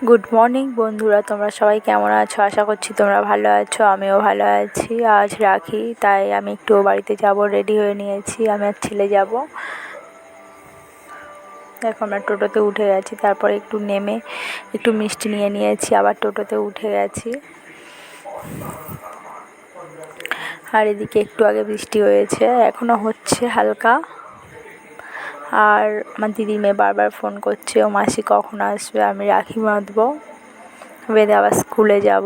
Good morning বন্ধুরা, তোমরা সবাই কেমন আছো? আশা করছি তোমরা ভালো আছো, আমিও ভালো আছি। আজ রাখি, তাই আমি একটু বাড়িতে যাব, রেডি হয়ে নিয়েছি। আমি আর ছেলে যাব। দেখো আমরা টোটোতে উঠে গেছি, তারপরে একটু নেমে একটু মিষ্টি নিয়ে নিয়েছি, আবার টোটোতে উঠে গেছি। আর এদিকে একটু আগে বৃষ্টি হয়েছে, এখনও হচ্ছে হালকা। আর আমার দিদি মেয়ে বারবার ফোন করছে, ও মাসি কখন আসবে, আমি রাখি বাঁধবো, বেঁধে আবার স্কুলে যাব।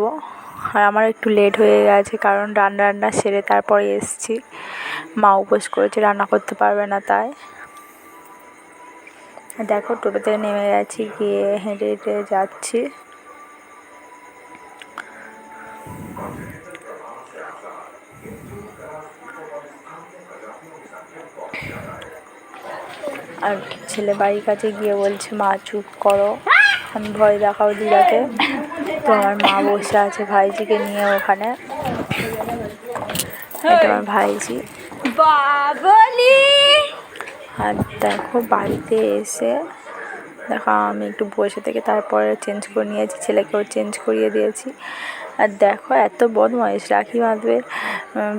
আর আমার একটু লেট হয়ে গেছে, কারণ রান্না সেরে তারপরে এসেছি। মা উপোস করেছে, রান্না করতে পারবে না, তাই। দেখো টোটোতে নেমে গেছি, গিয়ে হেঁটে হেঁটে যাচ্ছি। আর ছেলে বাড়ির কাছে গিয়ে বলছে, মা চুপ করো, আমি ভয় দেখাও দিদাকে। তো আমার মা বসে আছে ভাইজিকে নিয়ে ওখানে। এটা আমার ভাইজি। আর দেখো বাড়িতে এসে দেখো আমি একটু বসে থেকে তারপরে চেঞ্জ করে নিয়েছি, ছেলেকেও চেঞ্জ করিয়ে দিয়েছি। আর দেখো এত বদমাইশ, রাখি বাঁধবে,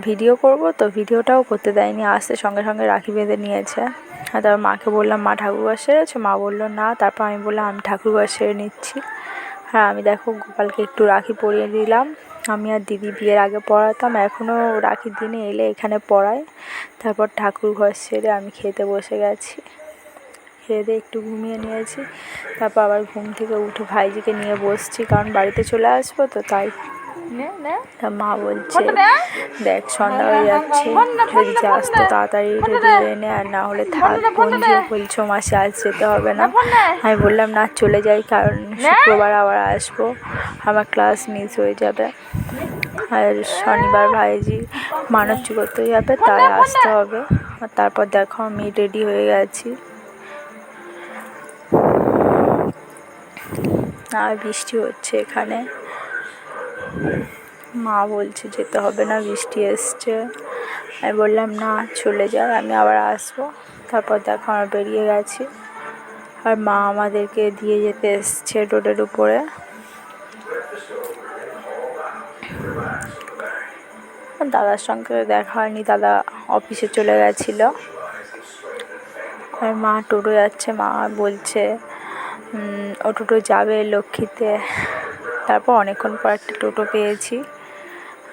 ভিডিও করব তো ভিডিওটাও করতে দেয়নি, আসতে সঙ্গে সঙ্গে রাখি বেঁধে নিয়েছে। আর তারপর মাকে বললাম, মা ঠাকুরঘর সেরেছে? মা বললো না। তারপর আমি বললাম, আমি ঠাকুরঘর সেরে নিচ্ছি। আর আমি দেখো গোপালকে একটু রাখি পরিয়ে দিলাম। আমি আর দিদি বিয়ের আগে পড়াতাম, এখনও রাখির দিনে এলে এখানে পড়াই। তারপর ঠাকুরঘর সেরে আমি খেতে বসে গেছি। খেয়ে দিয়ে একটু ঘুমিয়ে নিয়েছি, তারপর আবার ঘুম থেকে উঠে ভাইজিকে নিয়ে বসছি, কারণ বাড়িতে চলে আসবো তো, তাই। তা মা বলছে, দেখ সন্ধ্যা হয়ে যাচ্ছে, যদি যাস তো তাড়াতাড়ি রেডি হয়ে নে, আর না হলে থাক। বোনজিও বলছো মাসি আজ যেতে হবে না। আমি বললাম না, চলে যাই, কারণ শুক্রবার আবার আসবো, আমার ক্লাস মিস হয়ে যাবে। আর শনিবার ভাইজি মানসি করতে যাবে, তাই আসতে হবে। আর তারপর দেখো আমি রেডি হয়ে গেছি। আর বৃষ্টি হচ্ছে এখানে। মা বলছে যেতে হবে না, বৃষ্টি এসছে। আমি বললাম না, চলে যায়, আমি আবার আসবো। তারপর দেখো আমরা বেরিয়ে গেছি। আর মা আমাদেরকে দিয়ে যেতে এসছে রোডের উপরে। দাদার সঙ্গে দেখা হয়নি, দাদা অফিসে চলে গেছিলো। আর মা টোটো যাচ্ছে, মা বলছে ও টোটো যাবে লক্ষ্মীতে। তারপর অনেকক্ষণ পর একটা টোটো পেয়েছি,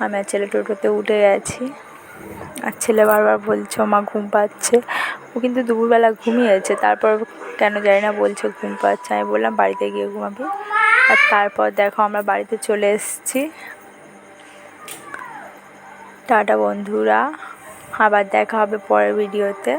আমি আর ছেলে টোটোতে উঠে গেছি। আর ছেলে বারবার বলছে মা ঘুম পাচ্ছে, ও কিন্তু দুপুরবেলা ঘুমিয়েছে, তারপর কেন জানি না বলছে ঘুম পাচ্ছে। আমি বললাম বাড়িতে গিয়ে ঘুমাবি। আর তারপর দেখো আমরা বাড়িতে চলে এসেছি। টাটা বন্ধুরা, আবার দেখা হবে পরের ভিডিওতে।